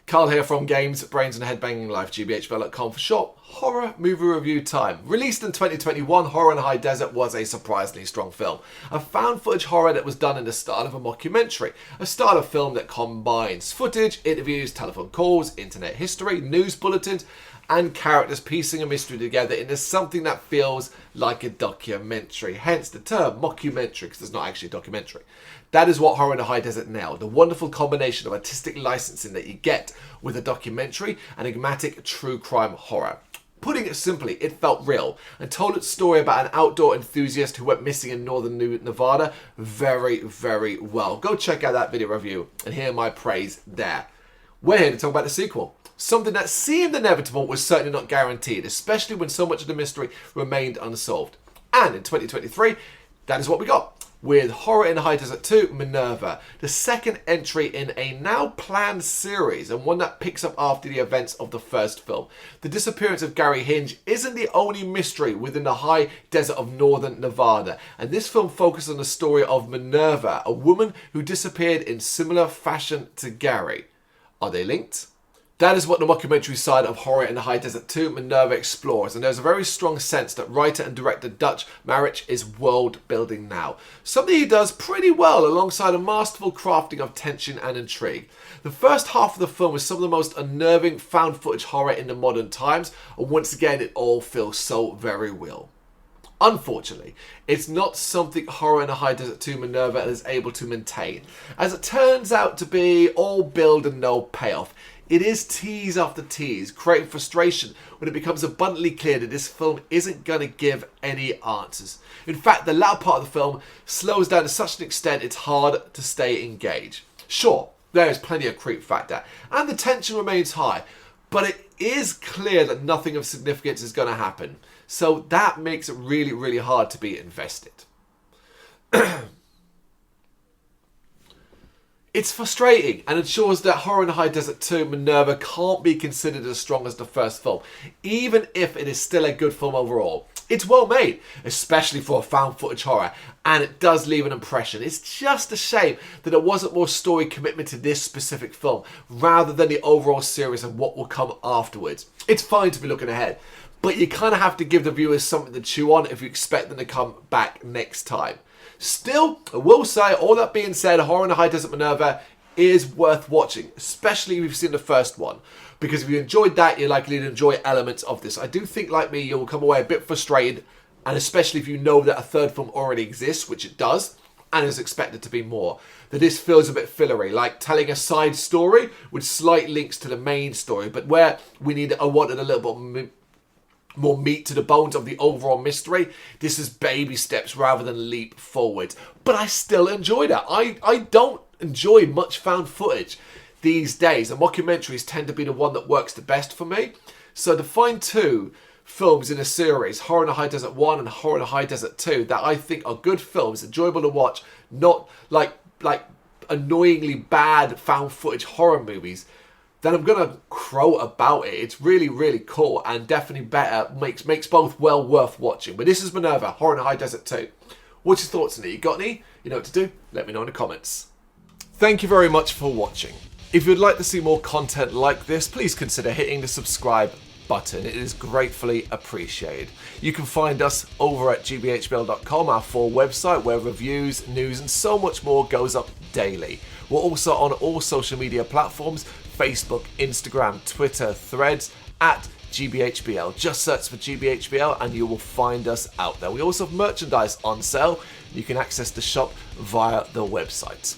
Carl here from Brrraaains Head-Banging Life, gbhblofficial for short. Horror movie review time. Released in 2021, Horror in the High Desert was a surprisingly strong film. A found footage horror that was done in the style of a mockumentary. A style of film that combines footage, interviews, telephone calls, internet history, news bulletins, and characters piecing a mystery together into something that feels like a documentary. Hence the term mockumentary, because it's not actually a documentary. That is what Horror in the High Desert nailed. The wonderful combination of artistic licensing that you get with a documentary and enigmatic true crime horror. Putting it simply, it felt real and told its story about an outdoor enthusiast who went missing in northern Nevada very, very well. Go check out that video review and hear my praise there. We're here to talk about the sequel. Something that seemed inevitable was certainly not guaranteed, especially when so much of the mystery remained unsolved. And in 2023, that is what we got. With Horror in the High Desert 2, Minerva, the second entry in a now planned series and one that picks up after the events of the first film. The disappearance of Gary Hinge isn't the only mystery within the high desert of northern Nevada, and this film focuses on the story of Minerva, a woman who disappeared in similar fashion to Gary. Are they linked? That is what the mockumentary side of Horror in the High Desert 2, Minerva explores, and there's a very strong sense that writer and director Dutch Marich is world building now. Something he does pretty well alongside a masterful crafting of tension and intrigue. The first half of the film is some of the most unnerving found footage horror in the modern times, and once again it all feels so very real. Unfortunately, it's not something Horror in the High Desert 2 Minerva is able to maintain, as it turns out to be all build and no payoff. It is tease after tease, creating frustration when it becomes abundantly clear that this film isn't going to give any answers. In fact, the latter part of the film slows down to such an extent it's hard to stay engaged. Sure, there is plenty of creep factor, and the tension remains high, but it is clear that nothing of significance is going to happen. So that makes it really, really hard to be invested. It's frustrating and ensures that Horror in the High Desert 2 Minerva can't be considered as strong as the first film, even if it is still a good film overall. It's well made, especially for a found footage horror, and it does leave an impression. It's just a shame that there wasn't more story commitment to this specific film, rather than the overall series and what will come afterwards. It's fine to be looking ahead, but you kind of have to give the viewers something to chew on if you expect them to come back next time. Still, I will say, all that being said, Horror in the High Desert Minerva is worth watching, especially if you've seen the first one. Because if you enjoyed that, you're likely to enjoy elements of this. I do think, like me, you'll come away a bit frustrated, and especially if you know that a third film already exists, which it does, and is expected to be more. That this feels a bit fillery, like telling a side story with slight links to the main story, but where I wanted a little bit more meat to the bones of the overall mystery. This is baby steps rather than leap forward. But I still enjoyed it. I don't enjoy much found footage these days, and mockumentaries tend to be the one that works the best for me. So to find two films in a series, Horror in the High Desert 1 and Horror in the High Desert 2, that I think are good films, enjoyable to watch, not like annoyingly bad found footage horror movies, then I'm going to crow about it. It's really, really cool and definitely better, makes both well worth watching. But this is Minerva, Horror in the High Desert 2. What's your thoughts on it? You got any? You know what to do? Let me know in the comments. Thank you very much for watching. If you'd like to see more content like this, please consider hitting the subscribe button. It is gratefully appreciated. You can find us over at gbhbl.com, our full website, where reviews, news and so much more goes up daily. We're also on all social media platforms: Facebook, Instagram, Twitter, Threads, at gbhbl. Just search for gbhbl and you will find us out there. We also have merchandise on sale. You can access the shop via the website.